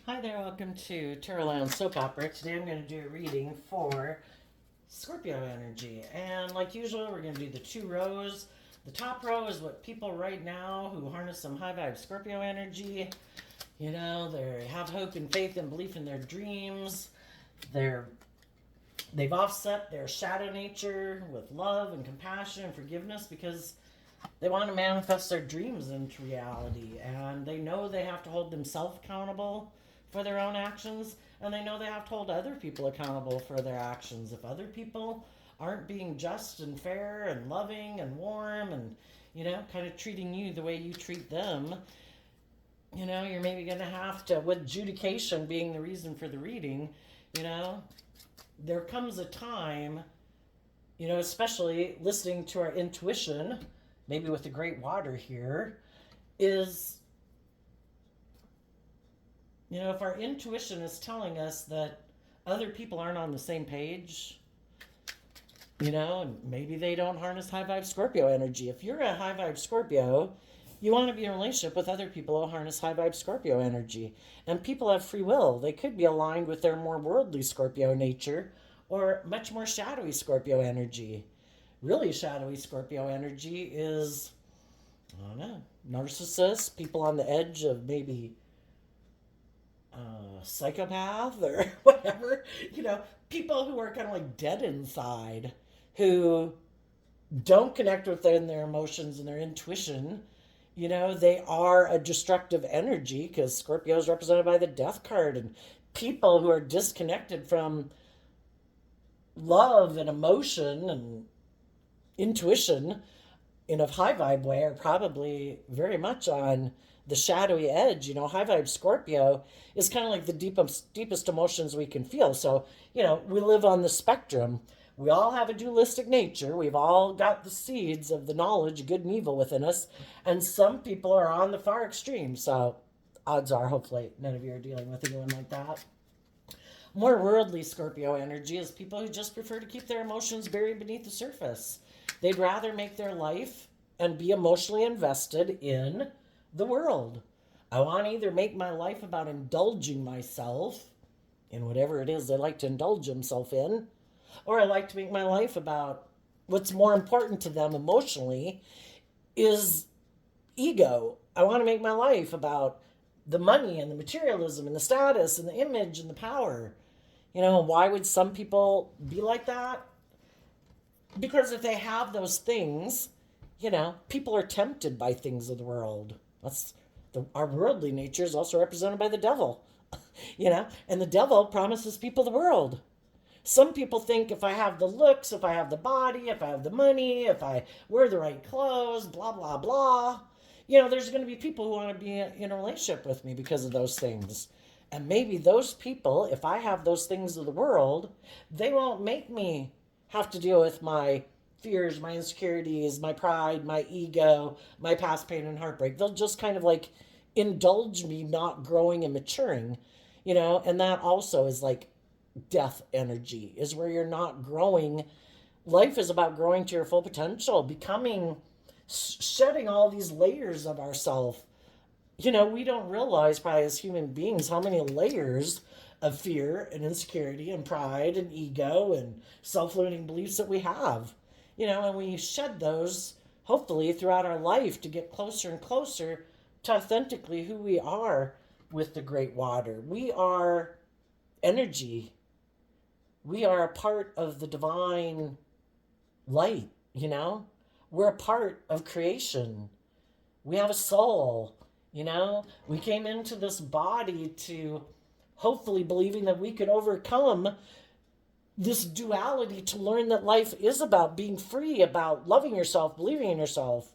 Hi there, welcome to Terrorland Soap Opera. Today I'm going to do a reading for Scorpio energy. And like usual, we're going to do the two rows. The top row is what people right now who harness some high vibe Scorpio energy, they have hope and faith and belief in their dreams. They've offset their shadow nature with love and compassion and forgiveness because they want to manifest their dreams into reality, and they know they have to hold themselves accountable for their own actions, and they know they have to hold other people accountable for their actions. If other people aren't being just and fair and loving and warm and, kind of treating you the way you treat them, you're maybe going to have to, with adjudication being the reason for the reading, there comes a time, especially listening to our intuition, maybe with the great water here, is, if our intuition is telling us that other people aren't on the same page, and maybe they don't harness high vibe Scorpio energy. If you're a high vibe Scorpio, you want to be in a relationship with other people who harness high vibe Scorpio energy. And people have free will. They could be aligned with their more worldly Scorpio nature or much more shadowy Scorpio energy. Really shadowy Scorpio energy is, I don't know, narcissists, people on the edge of maybe psychopath or whatever, people who are kind of like dead inside, who don't connect within their emotions and their intuition. They are a destructive energy because Scorpio is represented by the death card, and people who are disconnected from love and emotion and intuition in a high vibe way are probably very much on the shadowy edge. High vibe Scorpio is kind of like the deepest emotions we can feel. So, we live on the spectrum. We all have a dualistic nature. We've all got the seeds of the knowledge, good and evil, within us. And some people are on the far extreme. So, odds are, hopefully, none of you are dealing with anyone like that. More worldly Scorpio energy is people who just prefer to keep their emotions buried beneath the surface. They'd rather make their life and be emotionally invested in the world. I want to either make my life about indulging myself in whatever it is they like to indulge themselves in, or I like to make my life about what's more important to them emotionally is ego. I want to make my life about the money and the materialism and the status and the image and the power. Why would some people be like that? Because if they have those things, people are tempted by things of the world. Our worldly nature is also represented by the devil, and the devil promises people the world. Some people think if I have the looks, if I have the body, if I have the money, if I wear the right clothes, blah, blah, blah, there's going to be people who want to be in a relationship with me because of those things. And maybe those people, if I have those things of the world, they won't make me have to deal with my fears, my insecurities, my pride, my ego, my past pain and heartbreak. They'll just kind of like indulge me not growing and maturing, and that also is like death energy, is where you're not growing. Life is about growing to your full potential, becoming, shedding all these layers of ourself. We don't realize probably as human beings how many layers of fear and insecurity and pride and ego and self-limiting beliefs that we have. And we shed those hopefully throughout our life to get closer and closer to authentically who we are with the great water. We are energy. We are a part of the divine light, We're a part of creation. We have a soul, We came into this body to hopefully believing that we could overcome this duality, to learn that life is about being free, about loving yourself, believing in yourself.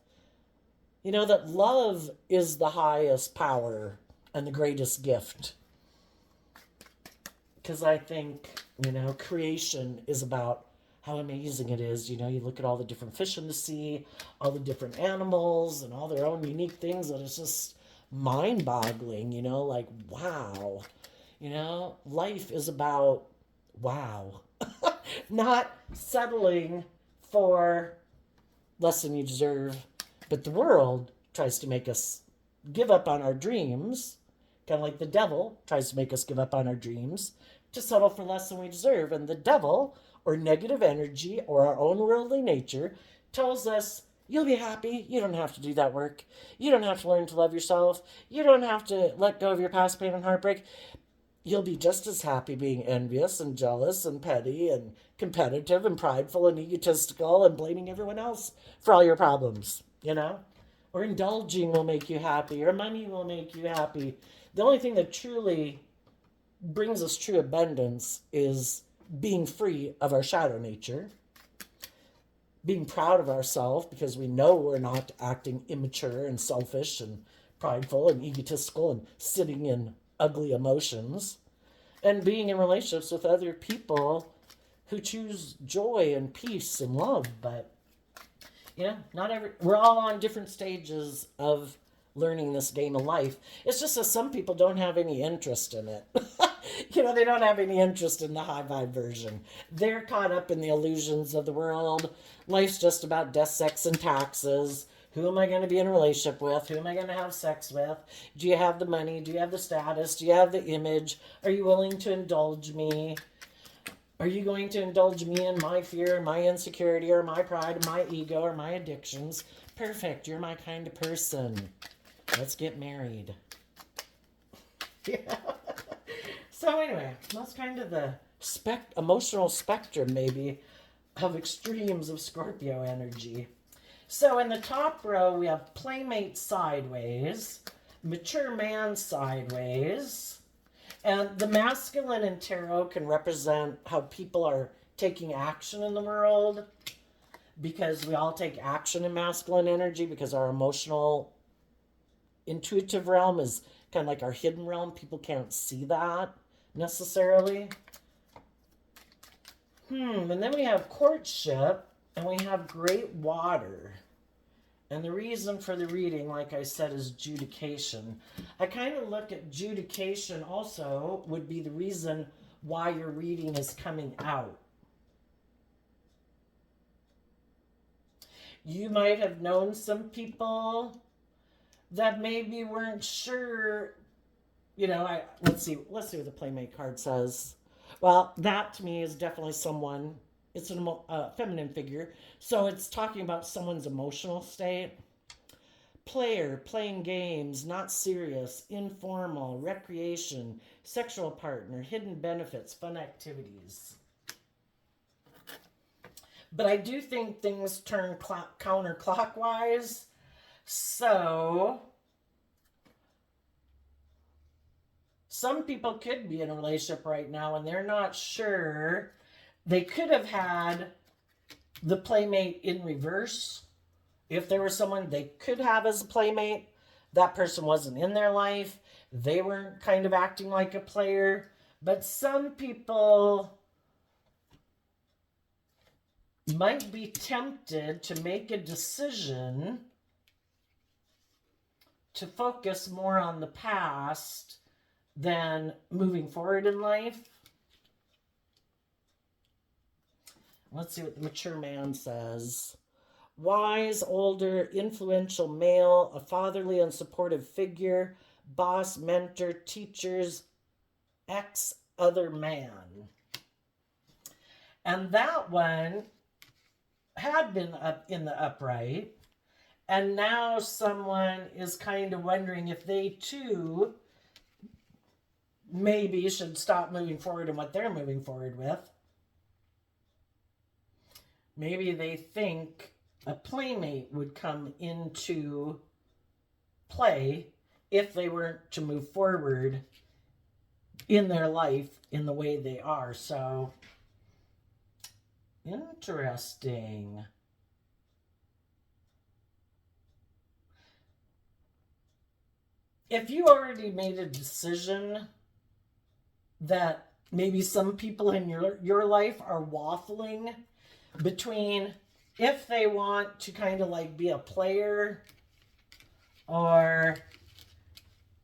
That love is the highest power and the greatest gift. Because I think, creation is about how amazing it is. You look at all the different fish in the sea, all the different animals, and all their own unique things, and it's just mind-boggling, like, wow. Life is about wow. Not settling for less than you deserve, but the world tries to make us give up on our dreams Kind of like the devil tries to make us give up on our dreams to settle for less than we deserve. And the devil, or negative energy, or our own worldly nature, tells us, you'll be happy. You don't have to do that work. You don't have to learn to love yourself. You don't have to let go of your past pain and heartbreak. You'll be just as happy being envious and jealous and petty and competitive and prideful and egotistical and blaming everyone else for all your problems, you know? Or indulging will make you happy, or money will make you happy. The only thing that truly brings us true abundance is being free of our shadow nature, being proud of ourselves because we know we're not acting immature and selfish and prideful and egotistical and sitting in ugly emotions, and being in relationships with other people who choose joy and peace and love. But we're all on different stages of learning this game of life. It's just that some people don't have any interest in it. They don't have any interest in the high vibe version. They're caught up in the illusions of the world. Life's just about death, sex, and taxes. Who am I going to be in a relationship with? Who am I going to have sex with? Do you have the money? Do you have the status? Do you have the image? Are you willing to indulge me? Are you going to indulge me in my fear, my insecurity, or my pride, my ego, or my addictions? Perfect. You're my kind of person. Let's get married. Yeah. So anyway, that's kind of the emotional spectrum, maybe, of extremes of Scorpio energy. So in the top row, we have playmate sideways, mature man sideways, and the masculine in tarot can represent how people are taking action in the world, because we all take action in masculine energy because our emotional, intuitive realm is kind of like our hidden realm. People can't see that necessarily. And then we have courtship, and we have great water. And the reason for the reading, like I said, is judication. I kind of look at judication also would be the reason why your reading is coming out. You might have known some people that maybe weren't sure. Let's see what the playmate card says. Well, that to me is definitely someone. It's a feminine figure, so it's talking about someone's emotional state. Player, playing games, not serious, informal, recreation, sexual partner, hidden benefits, fun activities. But I do think things turn counterclockwise, so some people could be in a relationship right now and they're not sure. They could have had the playmate in reverse. If there was someone they could have as a playmate, that person wasn't in their life. They weren't kind of acting like a player. But some people might be tempted to make a decision to focus more on the past than moving forward in life. Let's see what the mature man says. Wise, older, influential male, a fatherly and supportive figure, boss, mentor, teachers, other man. And that one had been up in the upright, and now someone is kind of wondering if they too maybe should stop moving forward in what they're moving forward with. Maybe they think a playmate would come into play if they weren't to move forward in their life in the way they are. So, interesting. If you already made a decision that maybe some people in your life are waffling between if they want to kind of like be a player or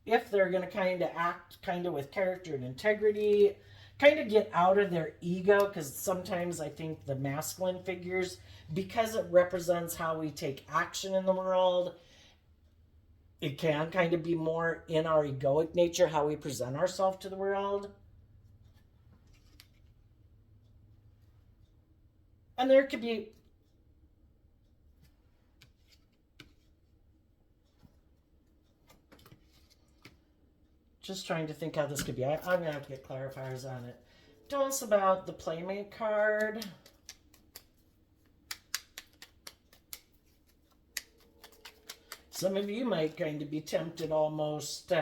if they're going to kind of act kind of with character and integrity, kind of get out of their ego, because sometimes I think the masculine figures, because it represents how we take action in the world, It can kind of be more in our egoic nature, how we present ourselves to the world. And there could be, just trying to think how this could be. I'm going to have to get clarifiers on it. Tell us about the Playmate card. Some of you might kind of be tempted almost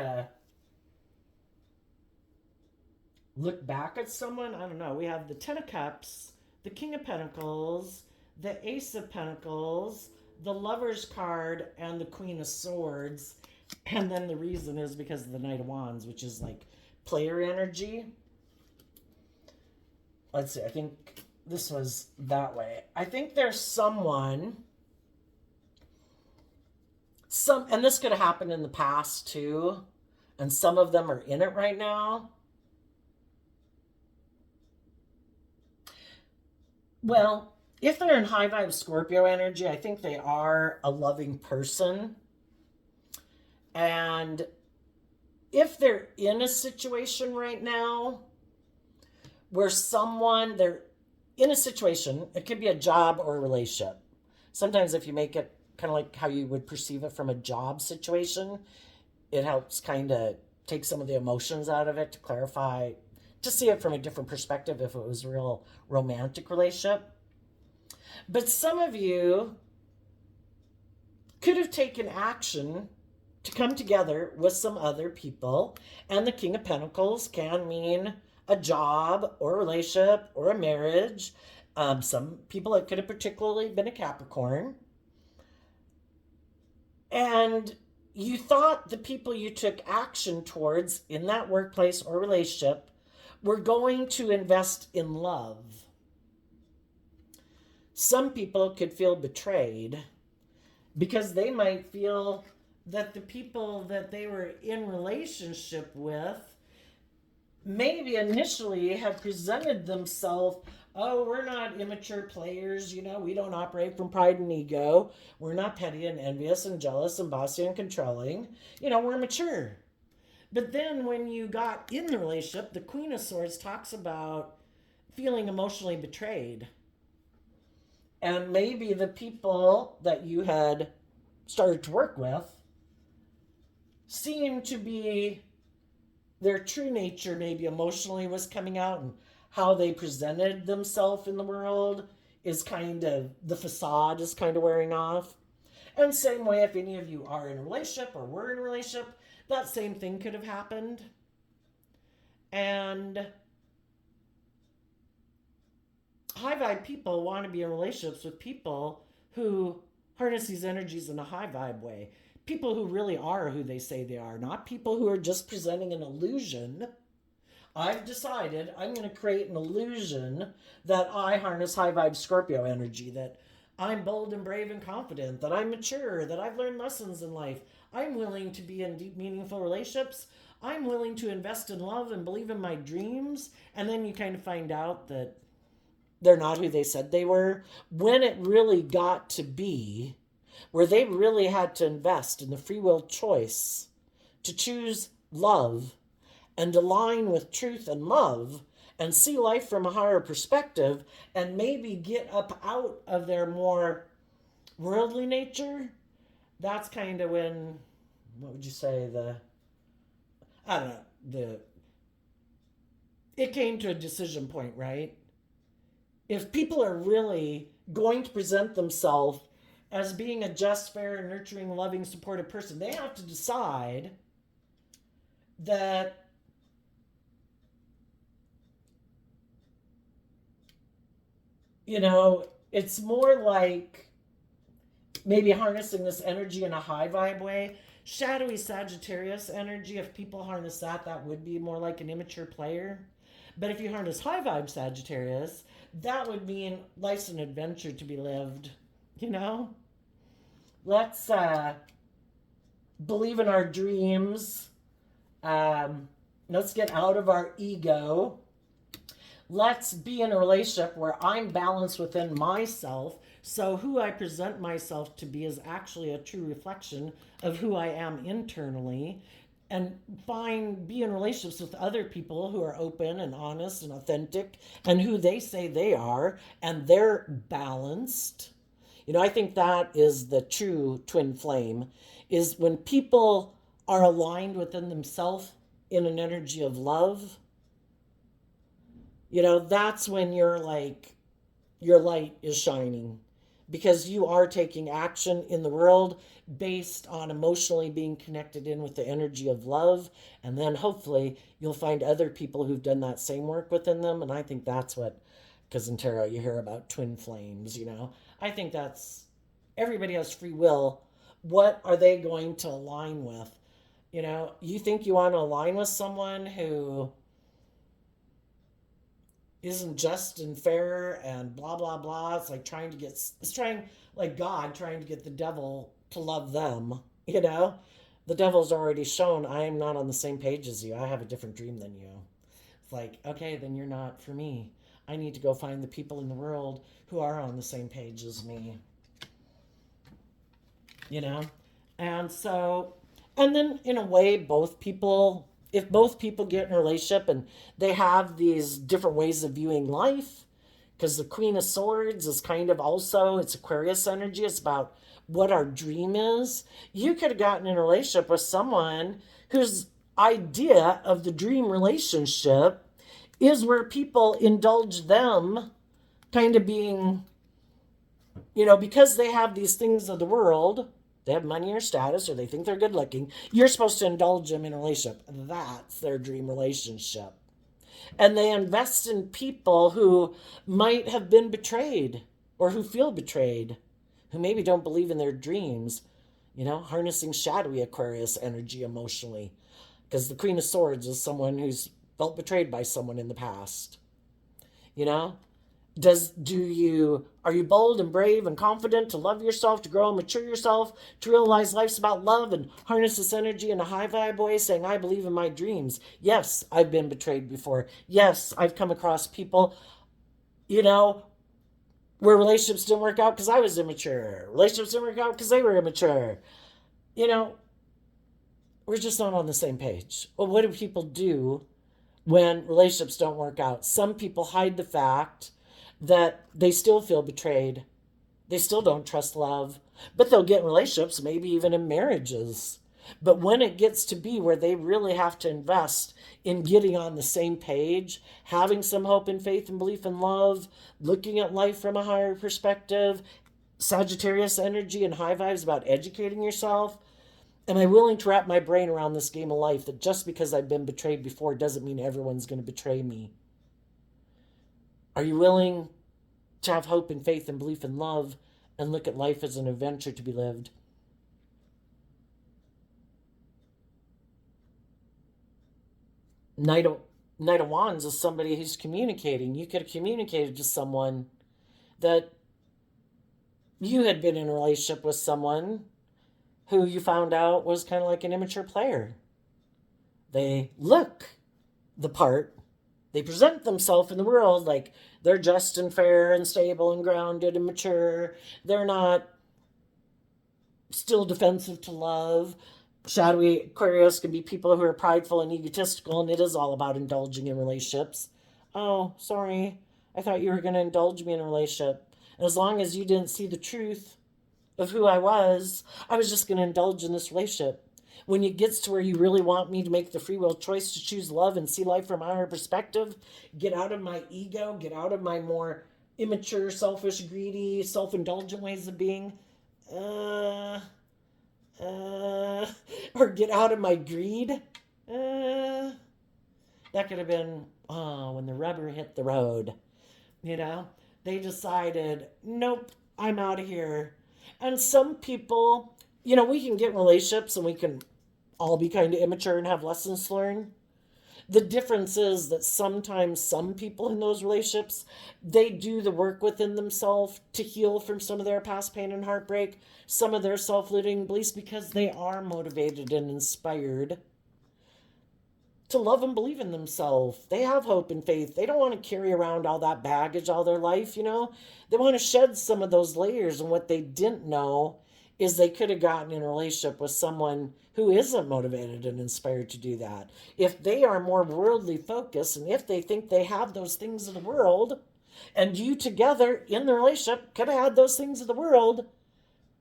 look back at someone. I don't know. We have the Ten of Cups, the King of Pentacles, the Ace of Pentacles, the Lover's card, and the Queen of Swords. And then the reason is because of the Knight of Wands, which is like player energy. Let's see. I think this was that way. I think there's someone... and this could have happened in the past too, and some of them are in it right now. Well, if they're in high vibe Scorpio energy, I think they are a loving person. And if they're in a situation right now where they're in a situation, it could be a job or a relationship. Sometimes if you make it kind of like how you would perceive it from a job situation, it helps kind of take some of the emotions out of it, to clarify, to see it from a different perspective if it was a real romantic relationship. But some of you could have taken action to come together with some other people, and the King of Pentacles can mean a job or a relationship or a marriage. Some people, it could have particularly been a Capricorn. And you thought the people you took action towards in that workplace or relationship were going to invest in love. Some people could feel betrayed because they might feel that the people that they were in relationship with maybe initially have presented themselves, oh, we're not immature players, we don't operate from pride and ego. We're not petty and envious and jealous and bossy and controlling. We're mature. But then when you got in the relationship, the Queen of Swords talks about feeling emotionally betrayed. And maybe the people that you had started to work with seemed to be, their true nature maybe emotionally was coming out, and how they presented themselves in the world is kind of, the facade is kind of wearing off. And same way, if any of you are in a relationship or were in a relationship, that same thing could have happened. And high vibe people want to be in relationships with people who harness these energies in a high vibe way. People who really are who they say they are, not people who are just presenting an illusion. I've decided I'm going to create an illusion that I harness high vibe Scorpio energy, that I'm bold and brave and confident, that I'm mature, that I've learned lessons in life. I'm willing to be in deep, meaningful relationships. I'm willing to invest in love and believe in my dreams. And then you kind of find out that they're not who they said they were. When it really got to be where they really had to invest in the free will choice to choose love and align with truth and love and see life from a higher perspective, and maybe get up out of their more worldly nature, that's kind of when, what would you say, it came to a decision point, right? If people are really going to present themselves as being a just, fair, nurturing, loving, supportive person, they have to decide that it's more like maybe harnessing this energy in a high vibe way. Shadowy Sagittarius energy, if people harness that, that would be more like an immature player. But if you harness high vibe Sagittarius, that would mean life's an adventure to be lived, Let's believe in our dreams. Let's get out of our ego. Let's be in a relationship where I'm balanced within myself So, who I present myself to be is actually a true reflection of who I am internally. And be in relationships with other people who are open and honest and authentic and who they say they are, and they're balanced. I think that is the true twin flame, is when people are aligned within themselves in an energy of love. That's when you're like, your light is shining, because you are taking action in the world based on emotionally being connected in with the energy of love. And then hopefully you'll find other people who've done that same work within them. And I think that's what, because in tarot you hear about twin flames. I think that's, everybody has free will. What are they going to align with? You think you want to align with someone who isn't just and fair and blah blah blah. It's like like God trying to get the devil to love them. The devil's already shown, I am not on the same page as you. I have a different dream than you. It's like, okay, then you're not for me. I need to go find the people in the world who are on the same page as me. you know? And so, and then in a way, if both people get in a relationship and they have these different ways of viewing life, because the Queen of Swords is kind of also, it's Aquarius energy, it's about what our dream is. You could have gotten in a relationship with someone whose idea of the dream relationship is where people indulge them kind of being, because they have these things of the world, they have money or status, or they think they're good looking, you're supposed to indulge them in a relationship. That's their dream relationship. And they invest in people who might have been betrayed or who feel betrayed, who maybe don't believe in their dreams, harnessing shadowy Aquarius energy emotionally. Because the Queen of Swords is someone who's felt betrayed by someone in the past. You know? Are you bold and brave and confident to love yourself, to grow and mature yourself, to realize life's about love and harness this energy in a high vibe way, saying, I believe in my dreams. Yes, I've been betrayed before. Yes, I've come across people, where relationships didn't work out because I was immature. Relationships didn't work out because they were immature. You know, we're just not on the same page. Well, what do people do when relationships don't work out? Some people hide the fact that they still feel betrayed. They still don't trust love, but they'll get in relationships, maybe even in marriages. But when it gets to be where they really have to invest in getting on the same page, having some hope and faith and belief in love, looking at life from a higher perspective, Sagittarius energy and high vibes about educating yourself. Am I willing to wrap my brain around this game of life that just because I've been betrayed before doesn't mean everyone's going to betray me? Are you willing to have hope and faith and belief in love and look at life as an adventure to be lived? Knight of Wands is somebody who's communicating. You could have communicated to someone that you had been in a relationship with someone who you found out was kind of like an immature player. They look the part. They present themselves in the world like they're just and fair and stable and grounded and mature. They're not still defensive to love. Shadowy Aquarius can be people who are prideful and egotistical, and it is all about indulging in relationships. Oh, sorry. I thought you were going to indulge me in a relationship. And as long as you didn't see the truth of who I was just going to indulge in this relationship. When it gets to where you really want me to make the free will choice to choose love and see life from a higher perspective, get out of my ego, get out of my more immature, selfish, greedy, self-indulgent ways of being, or get out of my greed. That could have been, when the rubber hit the road. They decided, nope, I'm out of here. And some people, we can get in relationships and we can all be kind of immature and have lessons to learn. The difference is that sometimes some people in those relationships, they do the work within themselves to heal from some of their past pain and heartbreak, some of their self-limiting beliefs, because they are motivated and inspired to love and believe in themselves. They have hope and faith. They don't want to carry around all that baggage all their life, you know? They want to shed some of those layers. And what they didn't know is they could have gotten in a relationship with someone who isn't motivated and inspired to do that. If they are more worldly focused and if they think they have those things of the world, and you together in the relationship could have had those things of the world,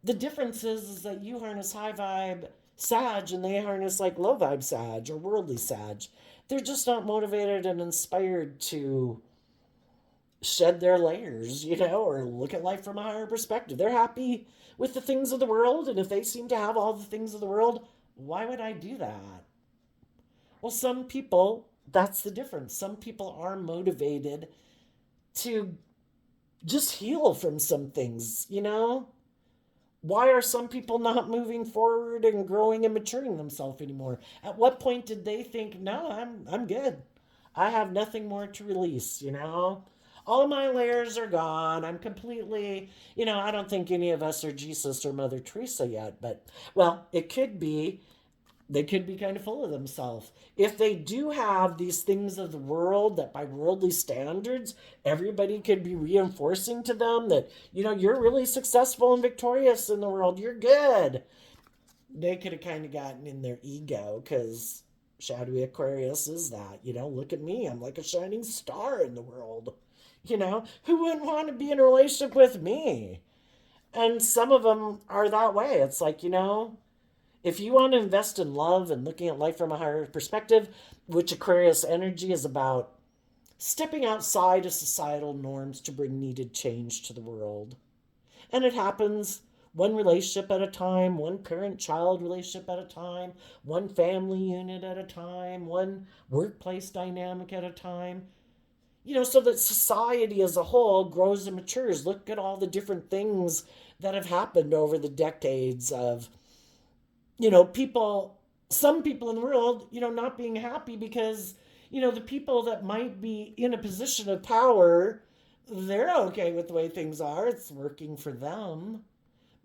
the difference is that you harness high vibe Sag and they harness like low vibe Sag or worldly Sag. They're just not motivated and inspired to shed their layers, you know, or look at life from a higher perspective. They're happy with the things of the world, and if they seem to have all the things of the world, why would I do that? Well, some people, that's the difference. Some people are motivated to just heal from some things, you know? Why are some people not moving forward and growing and maturing themselves anymore? At what point did they think, no, I'm good. I have nothing more to release, you know? All my layers are gone. I'm completely, you know, I don't think any of us are Jesus or Mother Teresa yet, but well, it could be they could be kind of full of themselves. If they do have these things of the world that by worldly standards, everybody could be reinforcing to them that, you know, you're really successful and victorious in the world, you're good. They could have kind of gotten in their ego because shadowy Aquarius is that, you know, look at me, I'm like a shining star in the world. You know, who wouldn't want to be in a relationship with me? And some of them are that way. It's like, you know, if you want to invest in love and looking at life from a higher perspective, which Aquarius energy is about stepping outside of societal norms to bring needed change to the world. And it happens one relationship at a time, one parent child relationship at a time, one family unit at a time, one workplace dynamic at a time. You know, so that society as a whole grows and matures. Look at all the different things that have happened over the decades of, you know, people, some people in the world, you know, not being happy because, you know, the people that might be in a position of power, they're okay with the way things are. It's working for them.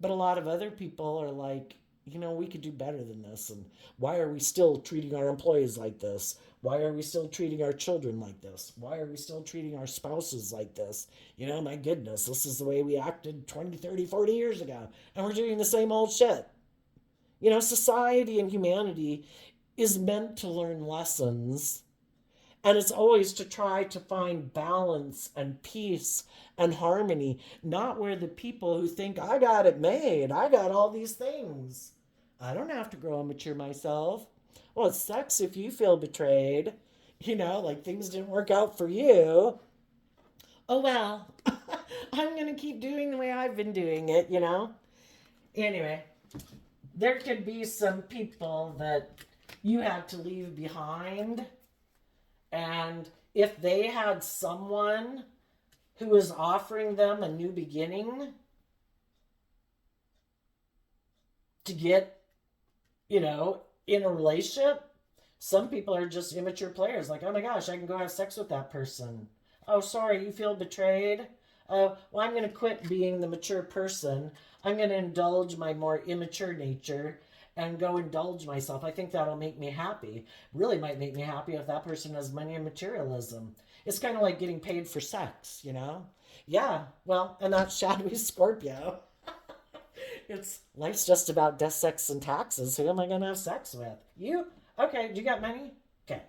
But a lot of other people are like, you know, we could do better than this. And why are we still treating our employees like this? Why are we still treating our children like this? Why are we still treating our spouses like this? You know, my goodness, this is the way we acted 20, 30, 40 years ago. And we're doing the same old shit. You know, society and humanity is meant to learn lessons, and it's always to try to find balance and peace and harmony, not where the people who think, I got it made, I got all these things. I don't have to grow and mature myself. Well, it sucks if you feel betrayed, you know, like things didn't work out for you. Oh, well, I'm going to keep doing the way I've been doing it, you know? Anyway, there could be some people that you had to leave behind. And if they had someone who was offering them a new beginning to get, you know, in a relationship, some people are just immature players. Like, oh my gosh, I can go have sex with that person. Oh, sorry, you feel betrayed? Oh, well, I'm going to quit being the mature person. I'm going to indulge my more immature nature and go indulge myself. I think that'll make me happy. Really might make me happy if that person has money and materialism. It's kind of like getting paid for sex, you know? Yeah, well, and that's shadowy Scorpio. It's life's just about death, sex, and taxes. Who am I going to have sex with? You? Okay, do you got money? Okay.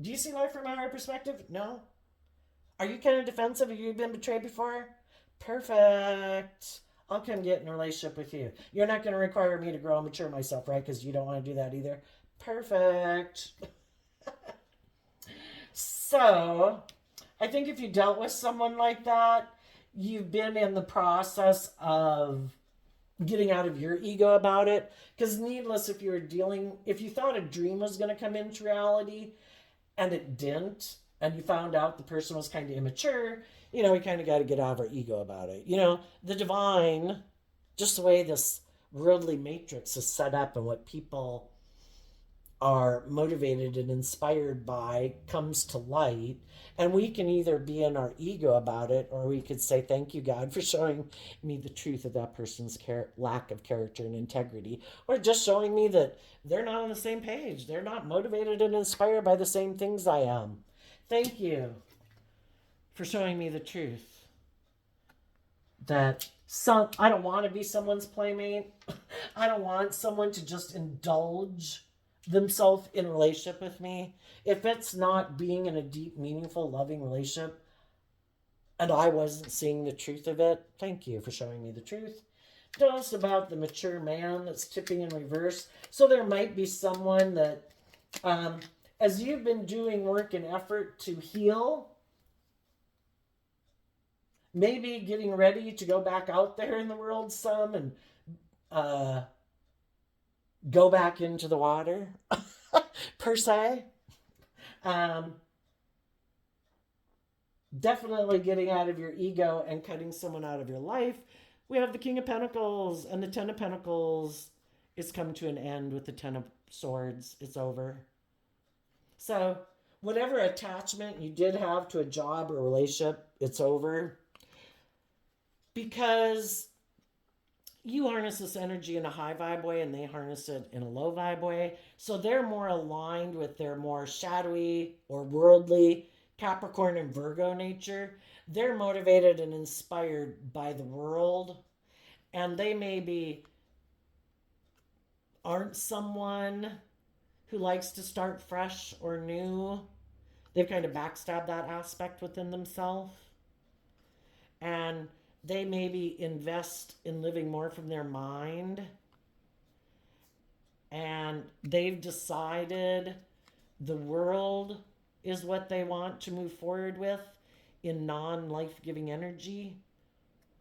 Do you see life from a higher perspective? No? Are you kind of defensive? Have you been betrayed before? Perfect. I'll come get in a relationship with you. You're not going to require me to grow and mature myself, right? Because you don't want to do that either. Perfect. So, I think if you dealt with someone like that, you've been in the process of getting out of your ego about it. Because needless, if you were dealing, if you thought a dream was going to come into reality and it didn't, and you found out the person was kind of immature, you know, we kind of got to get out of our ego about it. You know, the divine, just the way this worldly matrix is set up and what people are motivated and inspired by comes to light. And we can either be in our ego about it, or we could say, thank you, God, for showing me the truth of that person's lack of character and integrity, or just showing me that they're not on the same page. They're not motivated and inspired by the same things I am. Thank you for showing me the truth that I don't want to be someone's playmate. I don't want someone to just indulge themselves in a relationship with me. If it's not being in a deep, meaningful, loving relationship and I wasn't seeing the truth of it, thank you for showing me the truth. Tell us about the mature man that's tipping in reverse. So there might be someone that, as you've been doing work and effort to heal, maybe getting ready to go back out there in the world some and uh, go back into the water, per se. Um, Definitely getting out of your ego and cutting someone out of your life. We have the King of Pentacles and the Ten of Pentacles. It's come to an end with the Ten of Swords. It's over. So, whatever attachment you did have to a job or a relationship, it's over. Because you harness this energy in a high vibe way and they harness it in a low vibe way. So they're more aligned with their more shadowy or worldly Capricorn and Virgo nature. They're motivated and inspired by the world. And they maybe aren't someone who likes to start fresh or new. They've kind of backstabbed that aspect within themselves. And they maybe invest in living more from their mind. And they've decided the world is what they want to move forward with in non life giving energy,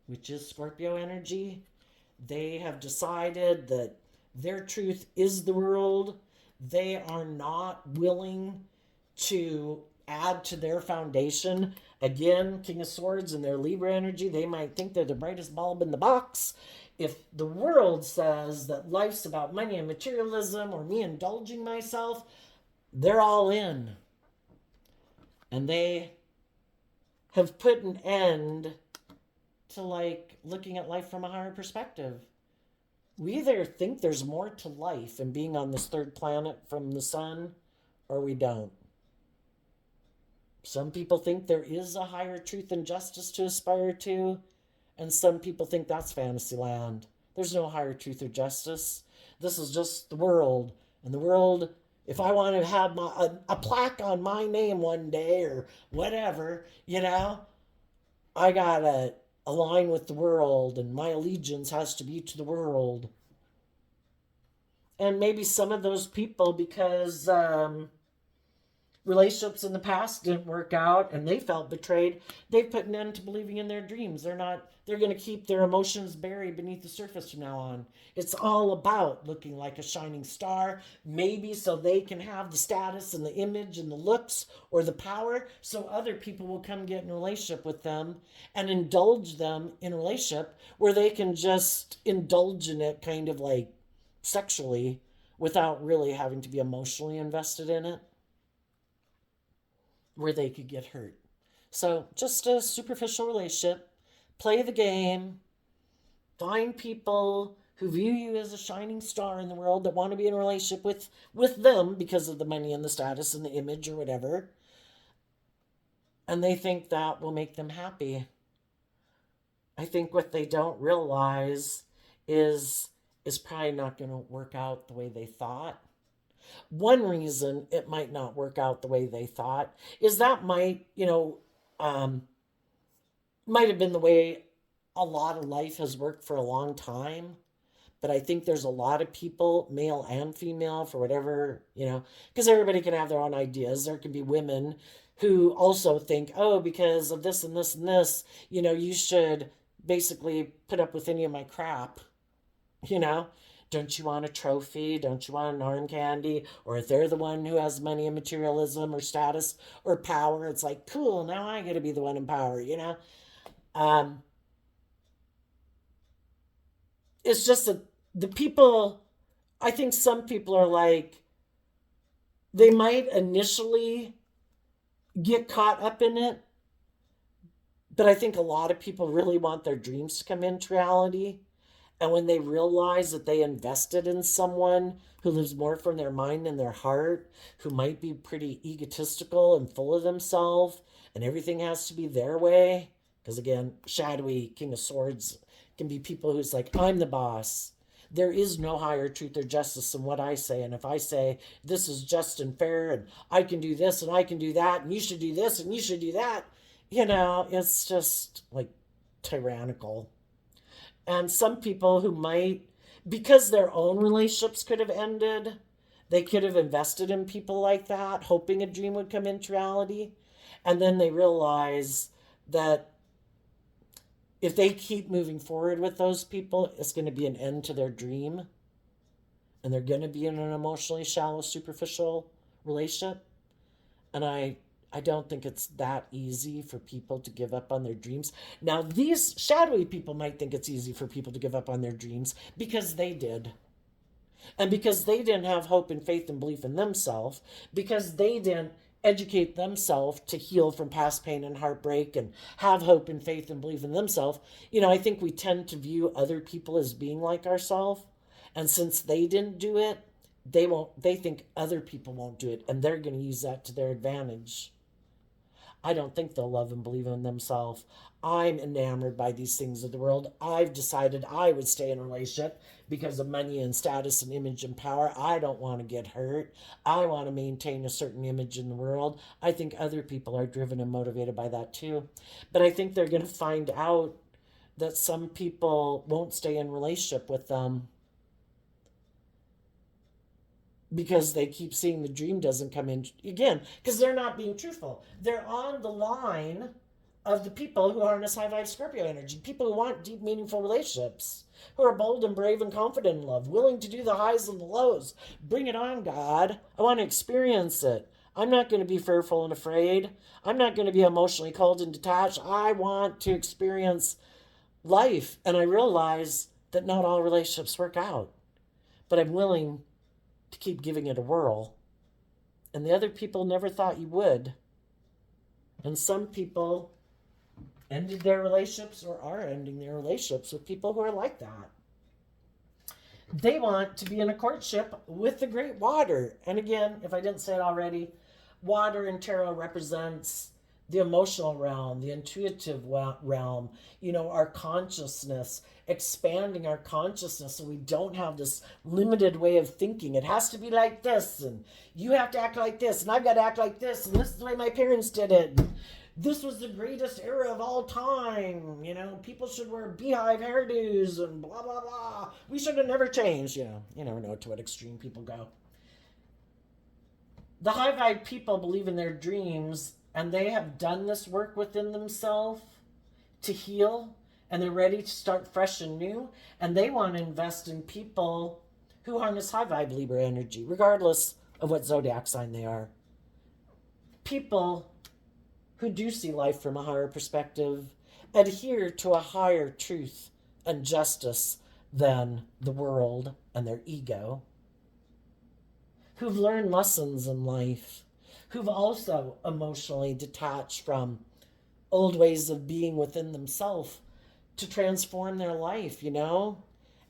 which is Scorpio energy. They have decided that their truth is the world. They are not willing to add to their foundation. Again, King of Swords and their Libra energy, they might think they're the brightest bulb in the box. If the world says that life's about money and materialism or me indulging myself, they're all in. And they have put an end to like looking at life from a higher perspective. We either think there's more to life and being on this third planet from the sun, or we don't. Some people think there is a higher truth and justice to aspire to, and some people think that's fantasy land. There's no higher truth or justice. This is just the world. And the world, if I want to have a plaque on my name one day or whatever, I got to align with the world and my allegiance has to be to the world. And maybe some of those people, because relationships in the past didn't work out and they felt betrayed, they've put an end to believing in their dreams. They're going to keep their emotions buried beneath the surface from now on. It's all about looking like a shining star, maybe so they can have the status and the image and the looks or the power, so other people will come get in a relationship with them and indulge them in a relationship where they can just indulge in it kind of like sexually without really having to be emotionally invested in it, where they could get hurt. So just a superficial relationship. Play the game. Find people who view you as a shining star in the world that want to be in a relationship with them because of the money and the status and the image or whatever. And they think that will make them happy. I think what they don't realize is probably not going to work out the way they thought. One reason it might not work out the way they thought is that might have been the way a lot of life has worked for a long time. But I think there's a lot of people, male and female, for whatever, because everybody can have their own ideas. There can be women who also think, oh, because of this and this and this, you should basically put up with any of my crap. Don't you want a trophy? Don't you want an arm candy? Or if they're the one who has money and materialism or status or power, it's like, cool, now I get to be the one in power, Um, it's just that the people, I think some people are like, They might initially get caught up in it, but I think a lot of people really want their dreams to come into reality. And when they realize that they invested in someone who lives more from their mind than their heart, who might be pretty egotistical and full of themselves, and everything has to be their way, because again, shadowy King of Swords can be people who's like, I'm the boss. There is no higher truth or justice than what I say. And if I say this is just and fair, and I can do this and I can do that, and you should do this and you should do that, it's just like tyrannical. And some people who might, because their own relationships could have ended, they could have invested in people like that, hoping a dream would come into reality. And then they realize that if they keep moving forward with those people, it's going to be an end to their dream. And they're going to be in an emotionally shallow, superficial relationship. And I don't think it's that easy for people to give up on their dreams. Now, these shadowy people might think it's easy for people to give up on their dreams because they did. And because they didn't have hope and faith and belief in themselves, because they didn't educate themselves to heal from past pain and heartbreak and have hope and faith and belief in themselves. I think we tend to view other people as being like ourselves. And since they didn't do it, they think other people won't do it, and they're going to use that to their advantage. I don't think they'll love and believe in themselves. I'm enamored by these things of the world. I've decided I would stay in a relationship because of money and status and image and power. I don't want to get hurt. I want to maintain a certain image in the world. I think other people are driven and motivated by that too. But I think they're going to find out that some people won't stay in relationship with them because they keep seeing the dream doesn't come in again, because they're not being truthful. They're on the line of the people who harness high vibe Scorpio energy, people who want deep, meaningful relationships, who are bold and brave and confident in love, willing to do the highs and the lows. Bring it on, God. I want to experience it. I'm not going to be fearful and afraid. I'm not going to be emotionally cold and detached. I want to experience life. And I realize that not all relationships work out, but I'm willing to keep giving it a whirl. And the other people never thought you would. And some people ended their relationships or are ending their relationships with people who are like that. They want to be in a courtship with the great water. And again, if I didn't say it already, water in tarot represents the emotional realm, the intuitive realm, our consciousness, expanding our consciousness so we don't have this limited way of thinking. It has to be like this, and you have to act like this, and I've got to act like this, and this is the way my parents did it. This was the greatest era of all time. People should wear beehive hairdos and blah, blah, blah. We should have never changed. You never know to what extreme people go. The high vibe people believe in their dreams, and they have done this work within themselves to heal, and they're ready to start fresh and new, and they want to invest in people who harness high vibe Libra energy, regardless of what zodiac sign they are. People who do see life from a higher perspective, adhere to a higher truth and justice than the world and their ego, who've learned lessons in life, who've also emotionally detached from old ways of being within themselves to transform their life,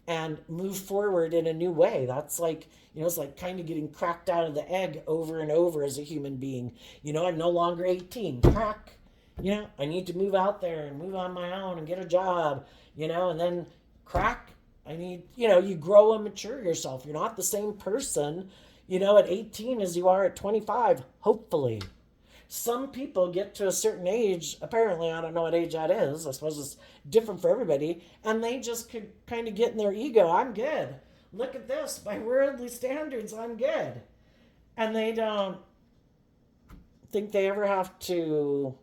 and move forward in a new way. That's like, it's like kind of getting cracked out of the egg over and over as a human being. I'm no longer 18. Crack. I need to move out there and move on my own and get a job, and then crack. I need, you grow and mature yourself. You're not the same person, at 18 as you are at 25, hopefully. Some people get to a certain age, apparently, I don't know what age that is, I suppose it's different for everybody, and they just could kind of get in their ego. I'm good. Look at this. By worldly standards, I'm good. And they don't think they ever have to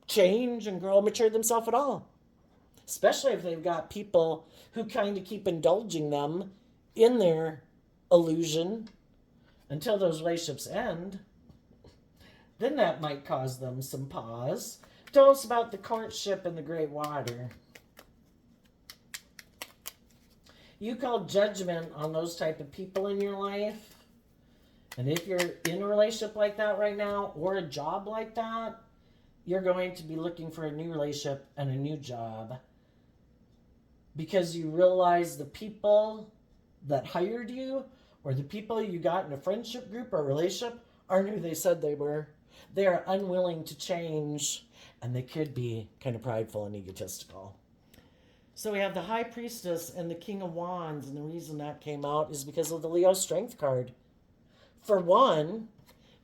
change and grow and mature themselves at all. Especially if they've got people who kind of keep indulging them in their illusion until those relationships end. Then that might cause them some pause. Tell us about the courtship and the great water. You call judgment on those type of people in your life, And if you're in a relationship like that right now or a job like that, you're going to be looking for a new relationship and a new job because you realize the people that hired you or the people you got in a friendship group or relationship aren't who they said they were. They are unwilling to change, and they could be kind of prideful and egotistical. So we have the High Priestess and the King of Wands, and the reason that came out is because of the Leo Strength card. For one,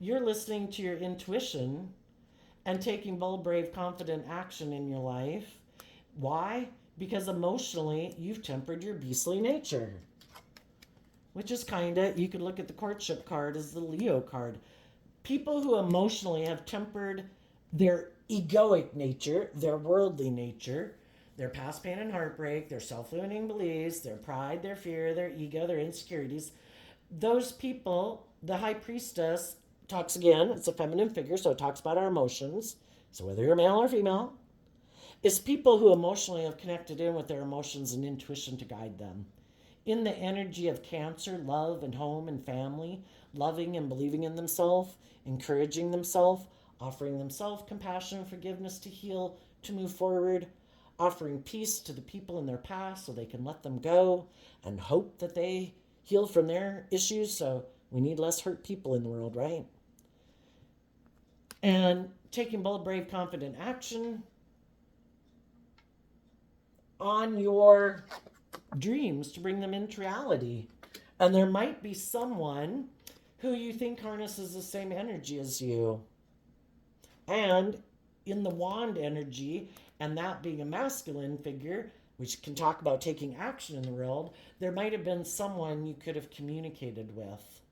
you're listening to your intuition and taking bold, brave, confident action in your life. Why? Because emotionally, you've tempered your beastly nature. Which is kind of, you could look at the courtship card as the Leo card. People who emotionally have tempered their egoic nature, their worldly nature, their past pain and heartbreak, their self-limiting beliefs, their pride, their fear, their ego, their insecurities. Those people, the High Priestess, talks again, it's a feminine figure, so it talks about our emotions. So whether you're male or female, is people who emotionally have connected in with their emotions and intuition to guide them. In the energy of Cancer, love and home and family, loving and believing in themselves, encouraging themselves, offering themselves compassion and forgiveness to heal, to move forward, offering peace to the people in their past so they can let them go and hope that they heal from their issues. So we need less hurt people in the world, right? And taking bold, brave, confident action on your dreams to bring them into reality. And there might be someone who you think harnesses the same energy as you. And in the wand energy, and that being a masculine figure, which can talk about taking action in the world, there might have been someone you could have communicated with,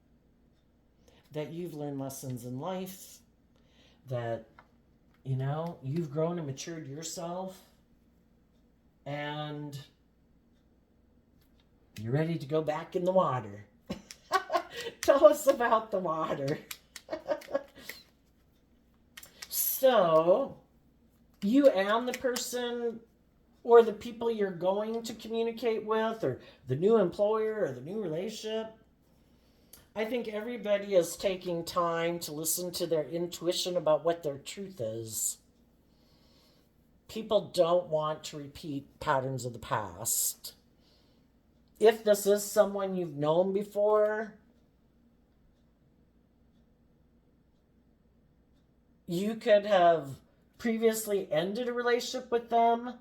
that you've learned lessons in life, that, you've grown and matured yourself, and you're ready to go back in the water. Tell us about the water. So, you and the person or the people you're going to communicate with, or the new employer or the new relationship, I think everybody is taking time to listen to their intuition about what their truth is. People don't want to repeat patterns of the past. If this is someone you've known before, you could have previously ended a relationship with them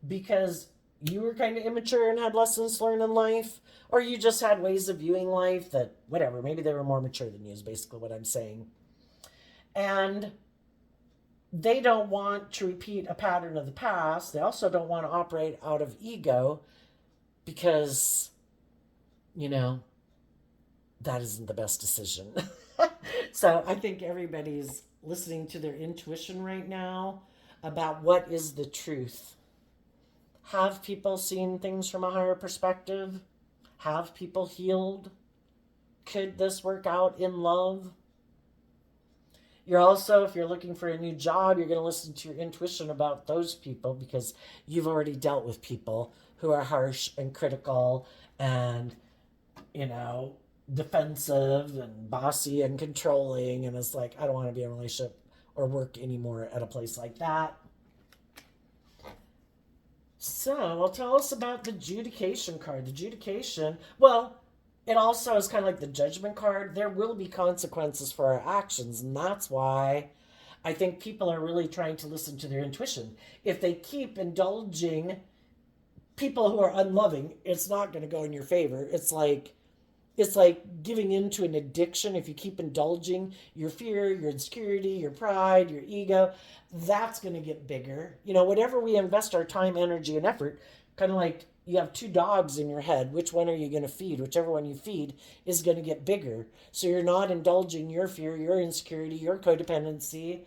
because you were kind of immature and had lessons learned in life, or you just had ways of viewing life that, whatever, maybe they were more mature than you, is basically what I'm saying. And they don't want to repeat a pattern of the past. They also don't want to operate out of ego because, that isn't the best decision. So I think everybody's listening to their intuition right now about what is the truth. Have people seen things from a higher perspective? Have people healed? Could this work out in love? You're also, if you're looking for a new job, you're going to listen to your intuition about those people because you've already dealt with people who are harsh and critical and, defensive and bossy and controlling. And it's like, I don't want to be in a relationship or work anymore at a place like that. So, well, tell us about the Judication card. The Judication, well, it also is kind of like the Judgment card. There will be consequences for our actions, and that's why I think people are really trying to listen to their intuition. If they keep indulging people who are unloving, it's not going to go in your favor. It's like giving into an addiction. If you keep indulging your fear, your insecurity, your pride, your ego, that's going to get bigger. Whatever we invest our time, energy, and effort, kind of like you have two dogs in your head. Which one are you going to feed? Whichever one you feed is going to get bigger. So you're not indulging your fear, your insecurity, your codependency,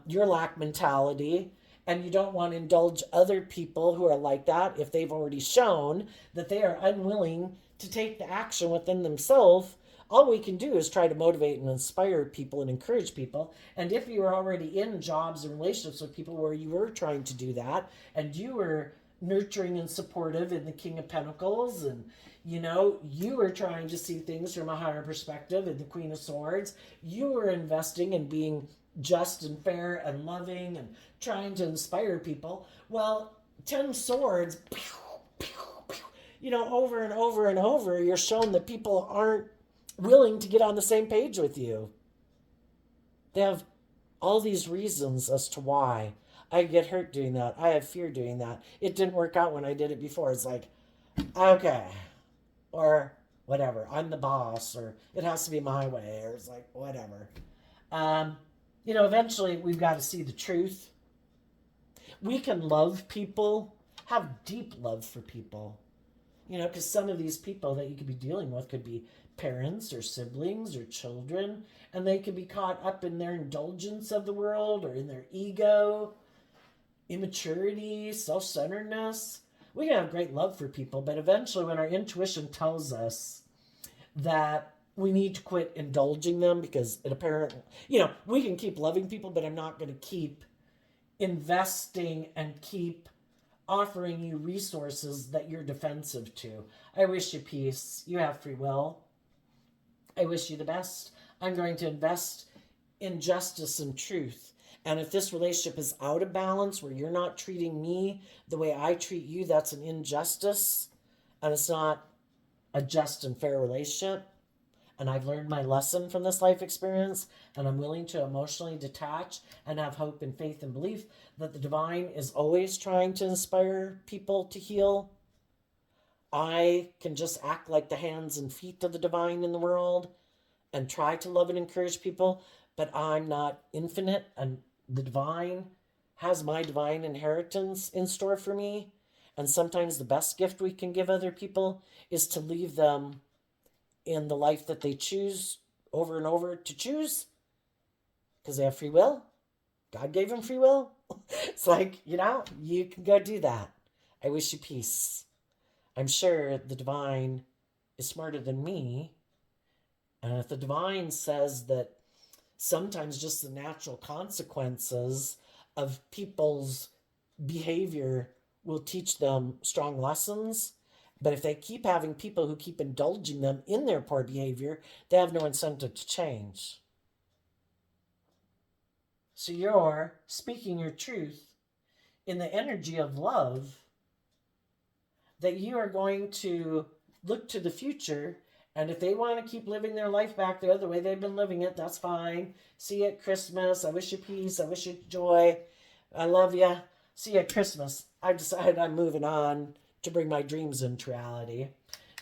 your lack mentality. And you don't want to indulge other people who are like that if they've already shown that they are unwilling to take the action within themselves. All we can do is try to motivate and inspire people and encourage people. And if you were already in jobs and relationships with people where you were trying to do that and you were nurturing and supportive in the King of Pentacles, and you are trying to see things from a higher perspective in the Queen of Swords. You are investing in being just and fair and loving and trying to inspire people. Well, 10 swords, over and over and over, you're shown that people aren't willing to get on the same page with you. They have all these reasons as to why. I get hurt doing that. I have fear doing that. It didn't work out when I did it before. It's like, okay. Or whatever. I'm the boss, or it has to be my way, or it's like, whatever. Eventually we've got to see the truth. We can love people, have deep love for people. Because some of these people that you could be dealing with could be parents or siblings or children, and they could be caught up in their indulgence of the world or in their ego, immaturity, self-centeredness. We can have great love for people, but eventually when our intuition tells us that we need to quit indulging them, because it apparently, we can keep loving people, but I'm not going to keep investing and keep offering you resources that you're defensive to. I wish you peace. You have free will. I wish you the best. I'm going to invest in justice and truth. And if this relationship is out of balance, where you're not treating me the way I treat you, that's an injustice. And it's not a just and fair relationship. And I've learned my lesson from this life experience, and I'm willing to emotionally detach and have hope and faith and belief that the divine is always trying to inspire people to heal. I can just act like the hands and feet of the divine in the world and try to love and encourage people, but I'm not infinite, and the divine has my divine inheritance in store for me. And sometimes the best gift we can give other people is to leave them in the life that they choose over and over to choose, because they have free will. God gave them free will. It's like, you can go do that. I wish you peace. I'm sure the divine is smarter than me. And if the divine says that sometimes just the natural consequences of people's behavior will teach them strong lessons, but if they keep having people who keep indulging them in their poor behavior, they have no incentive to change. So you're speaking your truth in the energy of love, that you are going to look to the future, and if they want to keep living their life back there the way they've been living it, that's fine. See you at Christmas. I wish you peace. I wish you joy. I love you. See you at Christmas. I've decided I'm moving on to bring my dreams into reality.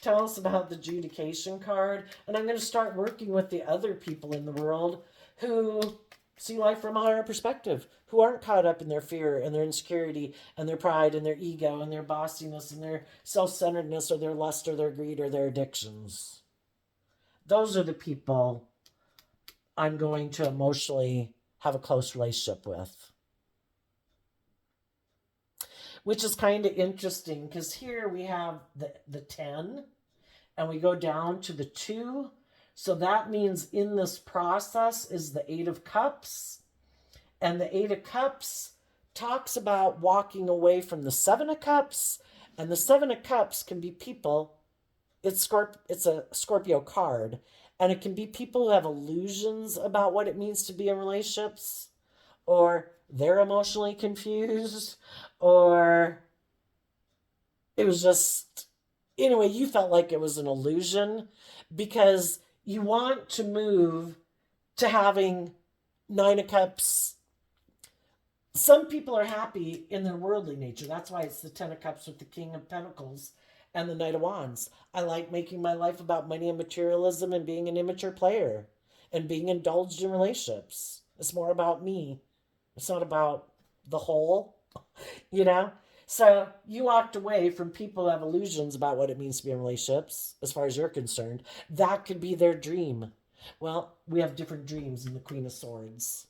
Tell us about the adjudication card, and I'm going to start working with the other people in the world who see life from a higher perspective, who aren't caught up in their fear and their insecurity and their pride and their ego and their bossiness and their self-centeredness or their lust or their greed or their addictions. Those are the people I'm going to emotionally have a close relationship with. Which is kind of interesting, because here we have the 10 and we go down to the 2. So that means in this process is the 8 of Cups. And the 8 of Cups talks about walking away from the 7 of Cups. And the 7 of Cups can be people. It's a Scorpio card. And it can be people who have illusions about what it means to be in relationships, or they're emotionally confused, or it was just, anyway, you felt like it was an illusion, because you want to move to having 9 of Cups. Some people are happy in their worldly nature. That's why it's the 10 of Cups with the King of Pentacles and the Knight of Wands. I like making my life about money and materialism and being an immature player and being indulged in relationships. It's more about me. It's not about the whole, So you walked away from people who have illusions about what it means to be in relationships, as far as you're concerned. That could be their dream. Well, we have different dreams in the Queen of Swords.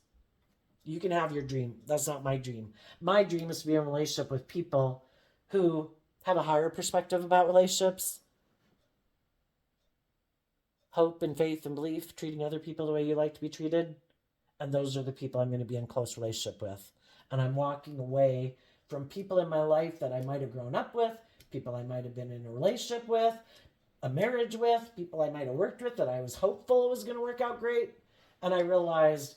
You can have your dream. That's not my dream. My dream is to be in a relationship with people who have a higher perspective about relationships, hope and faith and belief, treating other people the way you like to be treated. And those are the people I'm going to be in close relationship with. And I'm walking away from people in my life that I might have grown up with, people I might have been in a relationship with, a marriage with, people I might have worked with that I was hopeful was going to work out great. And I realized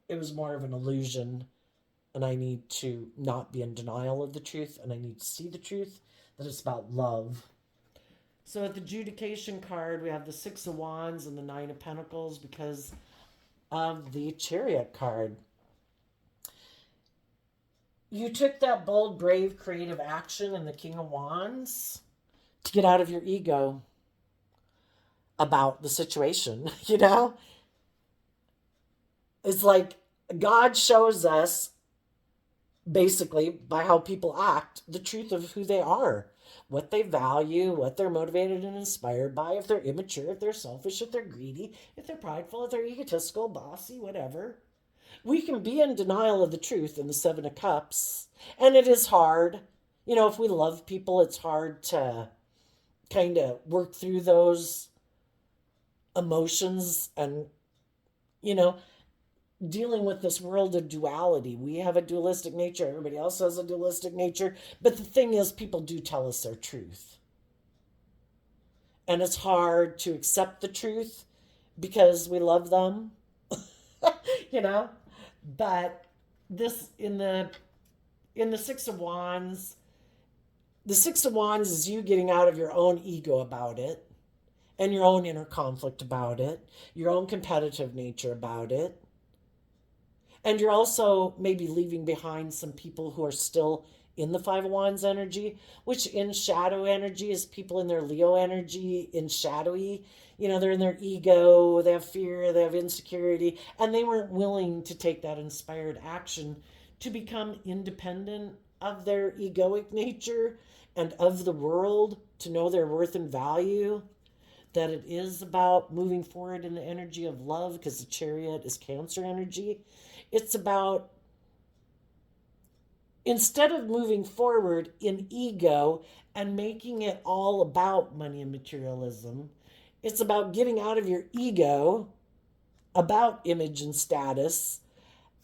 it was more of an illusion, and I need to not be in denial of the truth, and I need to see the truth, that it's about love. So at the adjudication card, we have the Six of Wands and the Nine of Pentacles because of the Chariot card. You took that bold, brave, creative action in the King of Wands to get out of your ego about the situation, you know? It's like God shows us, basically, by how people act, the truth of who they are, what they value, what they're motivated and inspired by, if they're immature, if they're selfish, if they're greedy, if they're prideful, if they're egotistical, bossy, whatever. We can be in denial of the truth in the Seven of Cups, and it is hard. You know, if we love people, it's hard to kind of work through those emotions and, you know, dealing with this world of duality. We have a dualistic nature. Everybody else has a dualistic nature. But the thing is, people do tell us their truth. And it's hard to accept the truth because we love them, you know? But this, in the Six of Wands, the Six of Wands is you getting out of your own ego about it, and your own inner conflict about it, your own competitive nature about it. And you're also maybe leaving behind some people who are still in the Five of Wands energy, which in shadow energy is people in their Leo energy, in shadowy. You know, they're in their ego, they have fear, they have insecurity, and they weren't willing to take that inspired action to become independent of their egoic nature and of the world, to know their worth and value, that it is about moving forward in the energy of love, because the Chariot is Cancer energy. It's about, instead of moving forward in ego and making it all about money and materialism, it's about getting out of your ego about image and status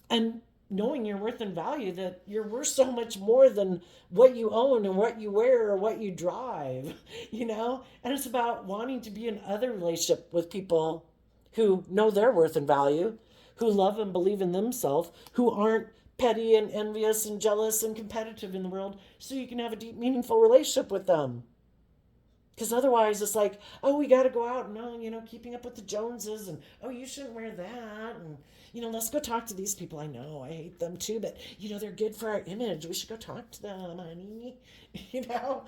and knowing your worth and value, that you're worth so much more than what you own and what you wear or what you drive, you know? And it's about wanting to be in other relationship with people who know their worth and value, who love and believe in themselves, who aren't petty and envious and jealous and competitive in the world, so you can have a deep, meaningful relationship with them. Because otherwise it's like, oh, we got to go out and, oh, you know, keeping up with the Joneses, and, oh, you shouldn't wear that, and, you know, let's go talk to these people. I know, I hate them too, but, you know, they're good for our image. We should go talk to them, honey. You know?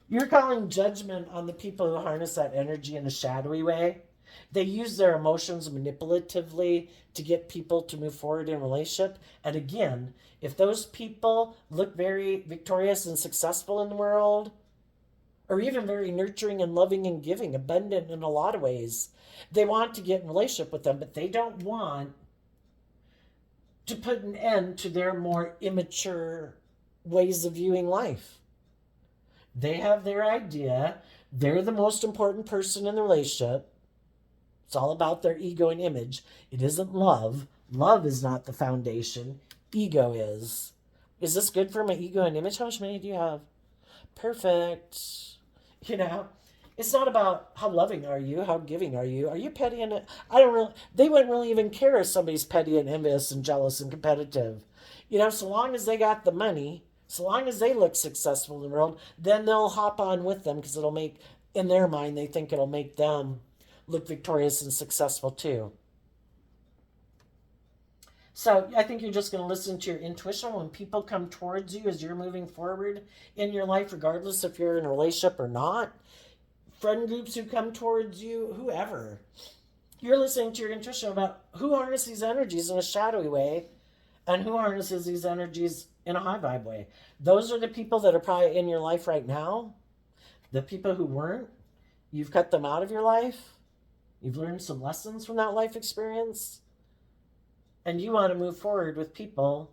You're calling judgment on the people who harness that energy in a shadowy way. They use their emotions manipulatively to get people to move forward in a relationship. And again, if those people look very victorious and successful in the world, or even very nurturing and loving and giving, abundant in a lot of ways, they want to get in relationship with them, but they don't want to put an end to their more immature ways of viewing life. They have their idea. They're the most important person in the relationship. It's all about their ego and image. It isn't love. Love is not the foundation. Ego is. Is this good for my ego and image? How much money do you have? Perfect. You know, it's not about how loving are you, how giving are you. Are you petty and they wouldn't really even care if somebody's petty and envious and jealous and competitive. You know, so long as they got the money, so long as they look successful in the world, then they'll hop on with them, because it'll make, in their mind, they think it'll make them look victorious and successful too. So I think you're just going to listen to your intuition when people come towards you as you're moving forward in your life, regardless if you're in a relationship or not. Friend groups who come towards you, whoever. You're listening to your intuition about who harnesses these energies in a shadowy way and who harnesses these energies in a high vibe way. Those are the people that are probably in your life right now. The people who weren't, you've cut them out of your life. You've learned some lessons from that life experience. And you want to move forward with people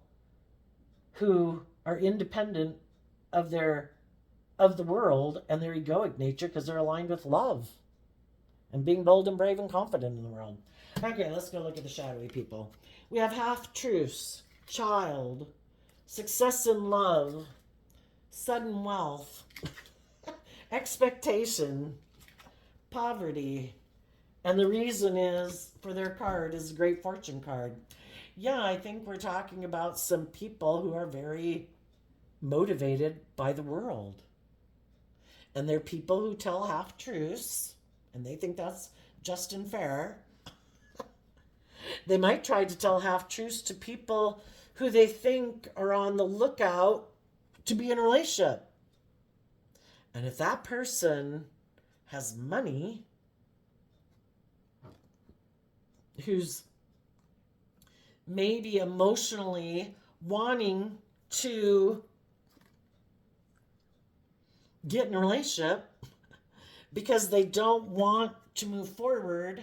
who are independent of the world and their egoic nature, because they're aligned with love and being bold and brave and confident in the world. Okay, let's go look at the shadowy people. We have half truths, child, success in love, sudden wealth, expectation, poverty. And the reason is for their card is a great fortune card. Yeah, I think we're talking about some people who are very motivated by the world. And they're people who tell half truths, and they think that's just and fair. They might try to tell half truths to people who they think are on the lookout to be in a relationship. And if that person has money, who's maybe emotionally wanting to get in a relationship because they don't want to move forward,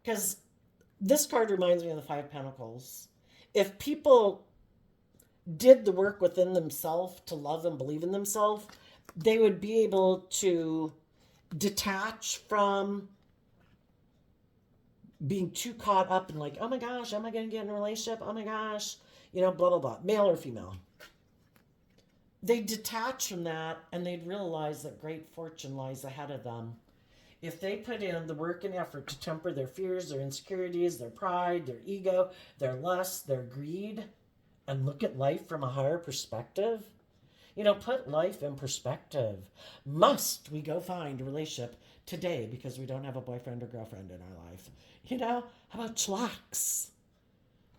because this card reminds me of the Five of Pentacles. If people did the work within themselves to love and believe in themselves, they would be able to detach from being too caught up in like, oh my gosh, am I going to get in a relationship? Oh my gosh, blah, blah, blah, male or female. They detach from that and they'd realize that great fortune lies ahead of them. If they put in the work and effort to temper their fears, their insecurities, their pride, their ego, their lust, their greed, and look at life from a higher perspective, put life in perspective. Must we go find a relationship today because we don't have a boyfriend or girlfriend in our life? How about chillax?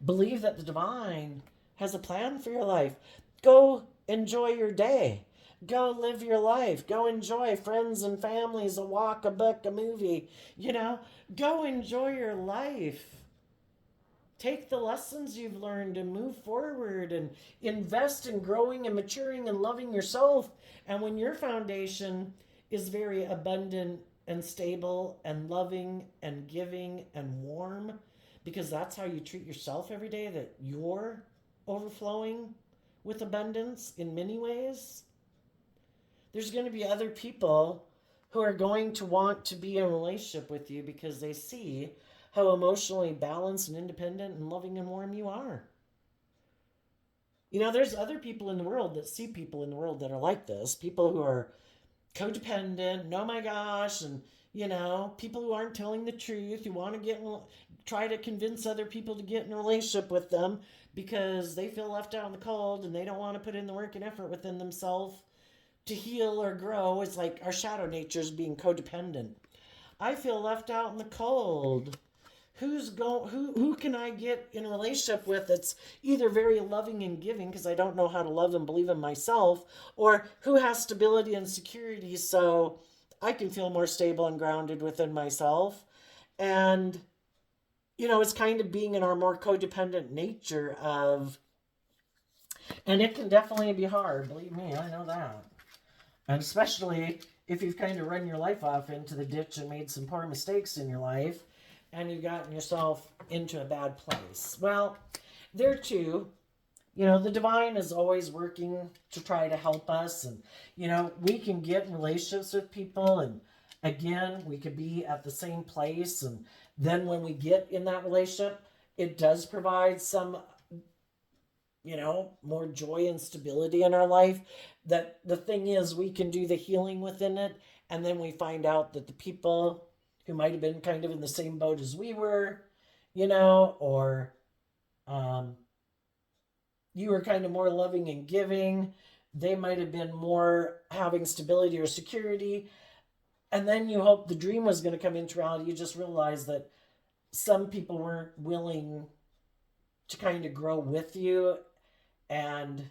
Believe that the divine has a plan for your life. Go enjoy your day. Go live your life. Go enjoy friends and families, a walk, a book, a movie. Go enjoy your life. Take the lessons you've learned and move forward and invest in growing and maturing and loving yourself. And when your foundation is very abundant and stable and loving and giving and warm, because that's how you treat yourself every day, that you're overflowing with abundance in many ways, there's going to be other people who are going to want to be in a relationship with you because they see how emotionally balanced and independent and loving and warm you are. There's other people in the world that see people in the world that are like this, people who are codependent, oh my gosh, and people who aren't telling the truth, who want to try to convince other people to get in a relationship with them because they feel left out in the cold and they don't want to put in the work and effort within themselves to heal or grow. It's like our shadow natures being codependent. I feel left out in the cold. Who can I get in a relationship with that's either very loving and giving because I don't know how to love and believe in myself, or who has stability and security so I can feel more stable and grounded within myself. And it's kind of being in our more codependent nature and it can definitely be hard, believe me, I know that. And especially if you've kind of run your life off into the ditch and made some poor mistakes in your life and you've gotten yourself into a bad place. Well, there too, the divine is always working to try to help us. And, we can get in relationships with people and again, we could be at the same place. And then when we get in that relationship, it does provide some more joy and stability in our life. That the thing is, we can do the healing within it. And then we find out that the people who might have been kind of in the same boat as we were, or you were kind of more loving and giving, they might have been more having stability or security. And then you hope the dream was going to come into reality. You just realize that some people weren't willing to kind of grow with you, and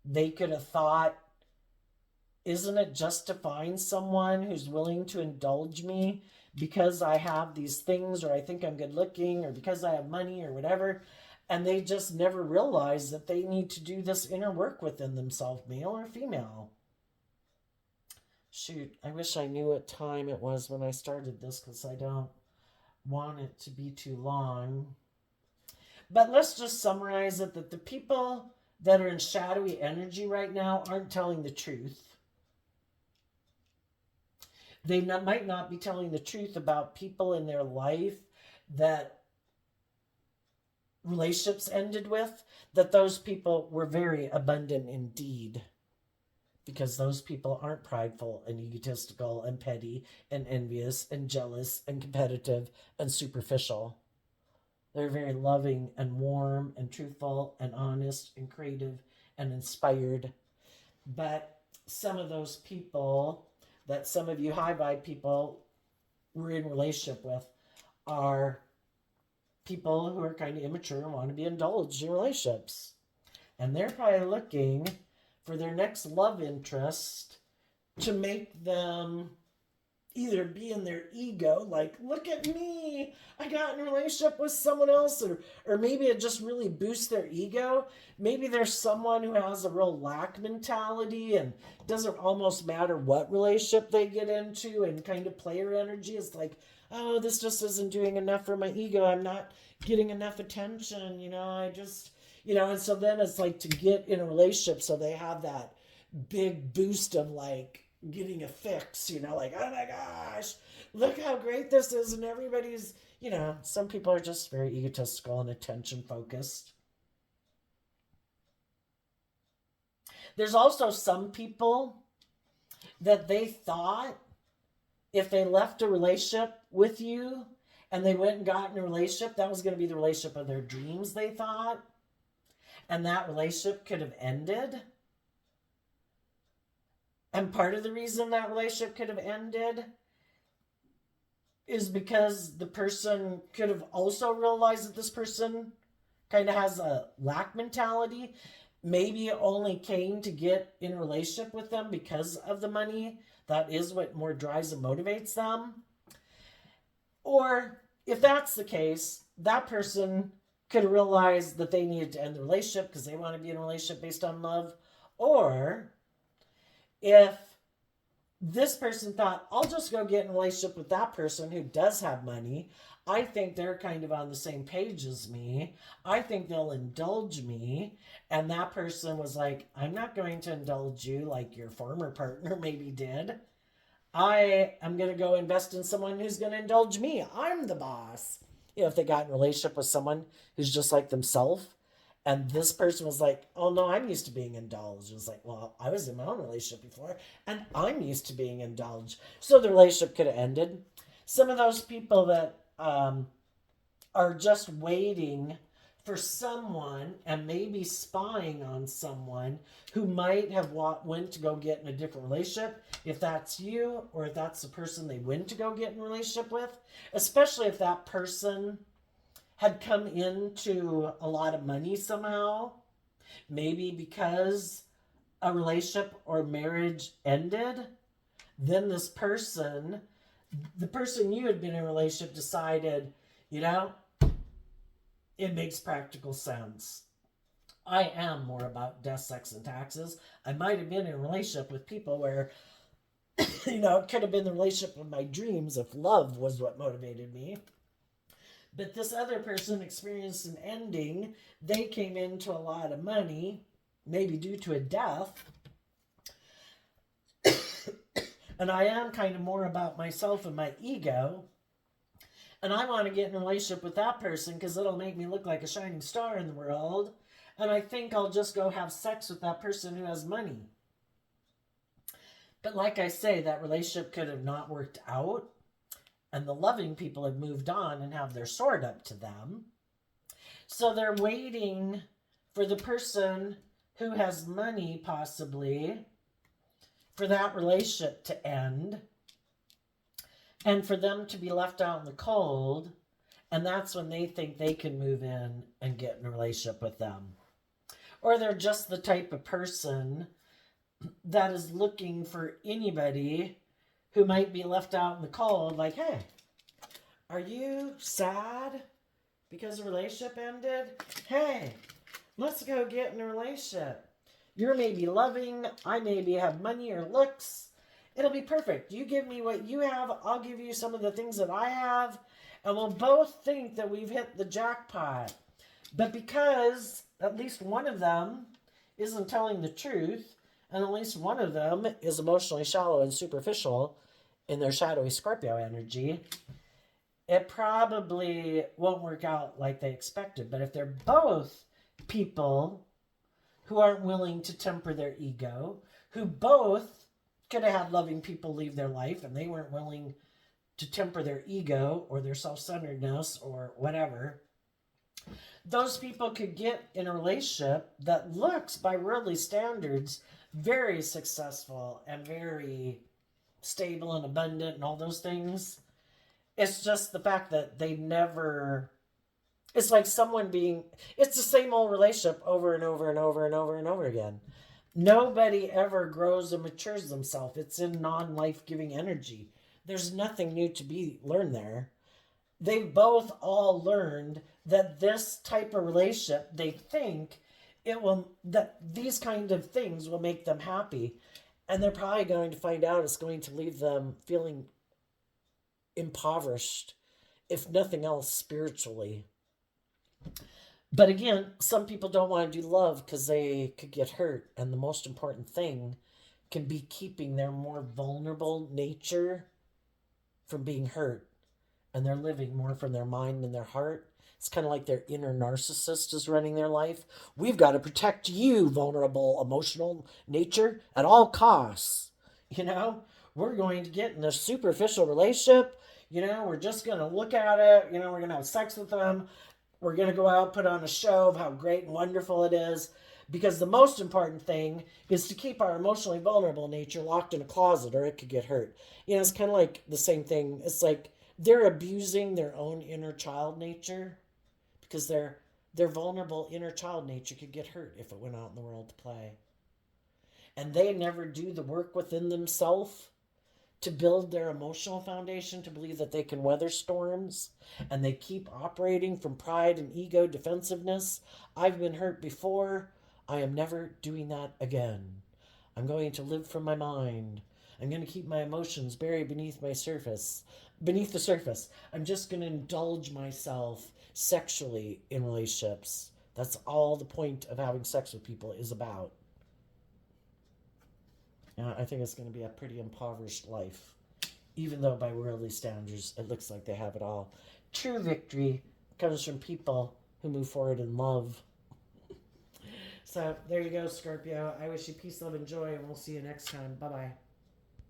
they could have thought, isn't it just to find someone who's willing to indulge me because I have these things, or I think I'm good looking, or because I have money, or whatever? And they just never realize that they need to do this inner work within themselves, male or female. Shoot, I wish I knew what time it was when I started this because I don't want it to be too long. But let's just summarize it, that the people that are in shadowy energy right now aren't telling the truth. They might not be telling the truth about people in their life that relationships ended with, that those people were very abundant indeed. Because those people aren't prideful and egotistical and petty and envious and jealous and competitive and superficial. They're very loving and warm and truthful and honest and creative and inspired. But some of those people that some of you high vibe people were in relationship with are people who are kind of immature and want to be indulged in relationships. And they're probably looking for their next love interest to make them either be in their ego, like, look at me, I got in a relationship with someone else, or maybe it just really boosts their ego. Maybe there's someone who has a real lack mentality and doesn't almost matter what relationship they get into, and kind of player energy is like, oh, this just isn't doing enough for my ego. I'm not getting enough attention, I just, and so then it's like to get in a relationship so they have that big boost of like, getting a fix, like, oh my gosh, look how great this is. And everybody's, some people are just very egotistical and attention focused. There's also some people that they thought if they left a relationship with you and they went and got in a relationship, that was going to be the relationship of their dreams, they thought. And that relationship could have ended. And part of the reason that relationship could have ended is because the person could have also realized that this person kind of has a lack mentality. Maybe only came to get in a relationship with them because of the money. That is what more drives and motivates them. Or if that's the case, that person could realize that they needed to end the relationship because they want to be in a relationship based on love. Or if this person thought, I'll just go get in a relationship with that person who does have money. I think they're kind of on the same page as me. I think they'll indulge me. And that person was like, I'm not going to indulge you like your former partner maybe did. I am going to go invest in someone who's going to indulge me. I'm the boss. If they got in a relationship with someone who's just like themselves, and this person was like, oh no, I'm used to being indulged. It was like, well, I was in my own relationship before, and I'm used to being indulged. So the relationship could have ended. Some of those people that are just waiting for someone and maybe spying on someone who might have went to go get in a different relationship, if that's you or if that's the person they went to go get in a relationship with, especially if that person had come into a lot of money somehow, maybe because a relationship or marriage ended, then this person, the person you had been in a relationship, decided, it makes practical sense. I am more about death, sex, and taxes. I might have been in a relationship with people where, it could have been the relationship of my dreams if love was what motivated me. But this other person experienced an ending. They came into a lot of money, maybe due to a death. And I am kind of more about myself and my ego. And I want to get in a relationship with that person because it'll make me look like a shining star in the world. And I think I'll just go have sex with that person who has money. But like I say, that relationship could have not worked out. And the loving people have moved on and have their sword up to them. So they're waiting for the person who has money, possibly, for that relationship to end and for them to be left out in the cold. And that's when they think they can move in and get in a relationship with them. Or they're just the type of person that is looking for anybody who might be left out in the cold, like, hey, are you sad because the relationship ended? Hey, let's go get in a relationship. You're maybe loving, I maybe have money or looks. It'll be perfect. You give me what you have, I'll give you some of the things that I have, and we'll both think that we've hit the jackpot. But because at least one of them isn't telling the truth, and at least one of them is emotionally shallow and superficial in their shadowy Scorpio energy, it probably won't work out like they expected. But if they're both people who aren't willing to temper their ego, who both could have had loving people leave their life and they weren't willing to temper their ego or their self centeredness or whatever, those people could get in a relationship that looks, by worldly standards, very successful and very stable and abundant and all those things. It's just the fact that they never. It's like someone being. It's the same old relationship over and over and over and over and over again. Nobody ever grows and matures themselves. It's in non life giving energy. There's nothing new to be learned there. They've both all learned that this type of relationship, they think it will, that these kind of things will make them happy. And they're probably going to find out it's going to leave them feeling impoverished, if nothing else, spiritually. But again, some people don't want to do love because they could get hurt. And the most important thing can be keeping their more vulnerable nature from being hurt. And they're living more from their mind and their heart. It's kind of like their inner narcissist is running their life. We've got to protect you, vulnerable, emotional nature, at all costs. You know, we're going to get in a superficial relationship. We're just going to look at it. We're going to have sex with them. We're going to go out, put on a show of how great and wonderful it is. Because the most important thing is to keep our emotionally vulnerable nature locked in a closet or it could get hurt. It's kind of like the same thing. It's like they're abusing their own inner child nature because their vulnerable inner child nature could get hurt if it went out in the world to play. And they never do the work within themselves to build their emotional foundation to believe that they can weather storms, and they keep operating from pride and ego defensiveness. I've been hurt before. I am never doing that again. I'm going to live from my mind. I'm going to keep my emotions buried beneath the surface. I'm just going to indulge myself sexually in relationships. That's all the point of having sex with people is about. I think it's going to be a pretty impoverished life, even though by worldly standards it looks like they have it all. True victory comes from people who move forward in love. So there you go, Scorpio. I wish you peace, love, and joy, and we'll see you next time. Bye bye.